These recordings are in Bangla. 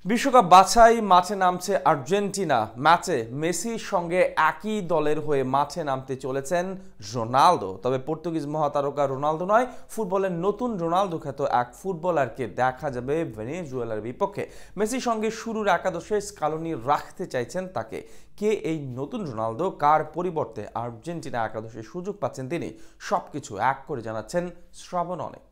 বিশ্বকাপ বাছাই মাঠে নামছে আর্জেন্টিনা। ম্যাচে মেসির সঙ্গে একই দলের হয়ে মাঠে নামতে চলেছেন রোনালদো। তবে পর্তুগিজ মহাতারকা রোনালদো নয়, ফুটবলের নতুন রোনালদো খ্যাত এক ফুটবলারকে দেখা যাবে ভেনেজুয়েলার বিপক্ষে। মেসির সঙ্গে শুরুর একাদশে স্কালোনি রাখতে চাইছেন তাকে। কে এই নতুন রোনালদো, কার পরিবর্তে আর্জেন্টিনা একাদশে সুযোগ পাচ্ছেন তিনি, সবকিছু এক করে জানাচ্ছেন শ্রাবণ অনেক।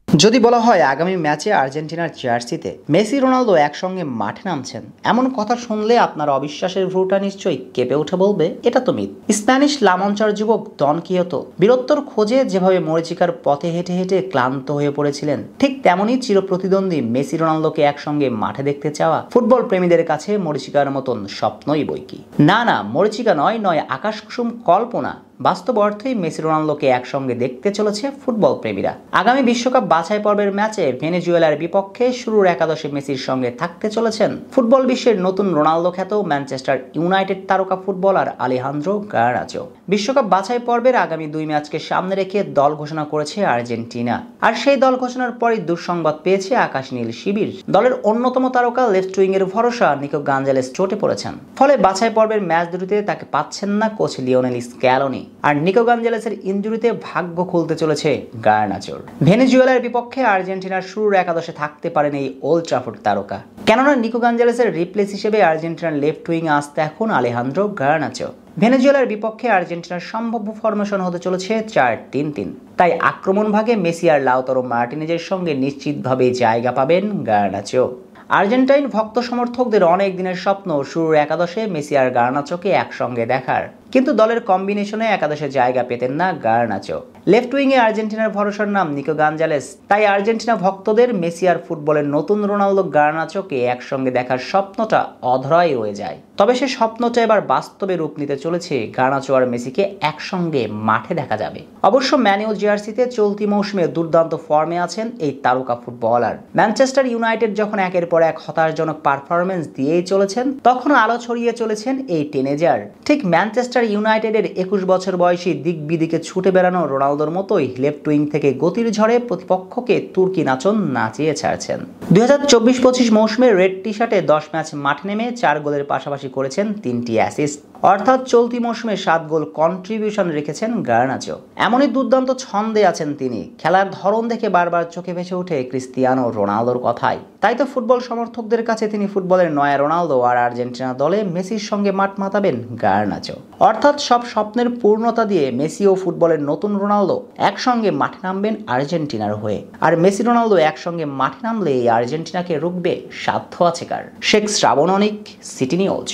যদি বলা হয় আগামী ম্যাচে আর্জেন্টিনার জার্সিতে মেসি রোনালদো একসঙ্গে মাঠে নামছেন, এমন কথা শুনলে আপনার অবিশ্বাসের ভ্রুটা নিশ্চয়ই কেঁপে উঠে বলবে এটা তো মিথ। স্প্যানিশ লামঞ্চার যুবক ডন কিয়োতো বীরত্বর খোঁজে যেভাবে মরিচিকার পথে হেঁটে হেঁটে ক্লান্ত হয়ে পড়েছিলেন, ঠিক তেমনই চিরপ্রতিদ্বন্দ্বী মেসি রোনালদোকে একসঙ্গে মাঠে দেখতে চাওয়া ফুটবল প্রেমীদের কাছে মরিচিকার মতন স্বপ্নই বইকি। না, মরিচিকা নয় আকাশকুসুম কল্পনা। বাস্তব অর্থেই মেসি রোনালদোকে একসঙ্গে দেখতে চলেছে ফুটবল প্রেমীরা। আগামী বিশ্বকাপ বাছাই পর্বের ম্যাচে ভেনেজুয়েলার বিপক্ষে শুরুর একাদশে মেসির সঙ্গে থাকতে চলেছেন ফুটবল বিশ্বের নতুন রোনালদো খ্যাত ম্যানচেস্টার ইউনাইটেড তারকা ফুটবলার আলেহান্দ্রো গার্নাচো। বিশ্বকাপ বাছাই পর্বের আগামী 2 ম্যাচকে সামনে রেখে দল ঘোষণা করেছে আর্জেন্টিনা। আর সেই দল ঘোষণার পরই দুঃসংবাদ পেয়েছে আকাশ নীল শিবির। দলের অন্যতম তারকা লেফট উইং এর ভরসা নিকো গাঞ্জেলেস চোটে পড়েছেন। ফলে বাছাই পর্বের ম্যাচ দুটিতে তাকে পাচ্ছেন না কোচ লিওনেল স্ক্যালোনি। আর নিকো গাঞ্জেলেসের ইনজুরিতে ভাগ্য খুলতে চলেছে গার্নাচোর। ভেনেজুয়েলার বিপক্ষে আর্জেন্টিনার শুরুর একাদশে থাকতে পারেন এই ওল্ড ট্রাফোর্ড তারকা। কেননা নিকো গাঞ্জেলেসের রিপ্লেস হিসেবে আর্জেন্টিনার লেফট উইং আসতে এখন আলেহান্দ্রো গার্নাচো। ভেনেজুয়েলার বিপক্ষে আর্জেন্টিনার সম্ভাব্য ফরমেশন হতে চলেছে 4-3-3। তাই আক্রমণ ভাগে মেসি আর লাউতারো মার্টিনেজের সঙ্গে নিশ্চিতভাবে জায়গা পাবেন গার্নাচো। আর্জেন্টাইন ভক্ত সমর্থকদের অনেক দিনের স্বপ্ন শুরুর একাদশে মেসি আর গার্নাচোকে একসঙ্গে দেখার, কিন্তু দলের কম্বিনেশনে একাদশে জায়গা পেতেন না গার্নাচো। লেফট উইংয়ে আর্জেন্টিনার ভরসার নাম নিকো গাঞ্জেলেস। তাই আর্জেন্টিনা ভক্তদের মেসি আর ফুটবলের নতুন রোনালদো গার্নাচোকে একসঙ্গে দেখার স্বপ্নটা অধরাই রয়ে যায়। তবে সে স্বপ্নটা এবার বাস্তবে রূপ নিতে চলেছে। গার্নাচো আর মেসিকে একসঙ্গে মাঠে দেখা যাবে। অবশ্য ম্যানিউ জার্সিতে চলতি মৌসুমে দুর্দান্ত ফর্মে আছেন এই তারকা ফুটবলার। ম্যানচেস্টার ইউনাইটেড যখন একের পর এক হতাশজনক পারফরমেন্স দিয়েই চলেছেন, তখন আলো ছড়িয়ে চলেছেন এই টিনেজার। ঠিক ম্যানচেস্টার ইউনাইটেডের 21 বছর বয়সী দিক বিদিকে ছুটে বেড়ানো রোনালদোর মতোই লেফট উইং থেকে গতির ঝড়ে প্রতিপক্ষকে তুর্কি নাচন নাচিয়ে ছাড়ছেন। 2024-25 মৌসুমে রেড টি শার্টে 10 ম্যাচ মাঠে নেমে 4 গোলের পাশাপাশি করেছেন 3টি অ্যাসিস্ট। অর্থাৎ চলতি মৌসুমে 7 গোল কন্ট্রিবিউশন রেখেছেন গার্নাচো। এমনই দুর্দান্ত ছন্দে আছেন তিনি। খেলার ধরন দেখে বারবার চোখে ভেসে ওঠে ক্রিস্টিয়ানো রোনালদোর কথাই। তাই তো ফুটবল সমর্থকদের কাছে তিনি ফুটবলের নয়া রোনালদো, আর আর্জেন্টিনা দলে মেসির সঙ্গে মাঠ মাতাবেন গার্নাচো। অর্থাৎ সব স্বপ্নের পূর্ণতা দিয়ে মেসি ও ফুটবলের নতুন রোনালদো একসঙ্গে মাঠে নামবেন আর্জেন্টিনার হয়ে। আর মেসি রোনালদো একসঙ্গে মাঠে নামলে এই আর্জেন্টিনাকে রুখবে সাধ্য আছে কার। শেখ শ্রাবণ অনিক, সিটি নিউজ।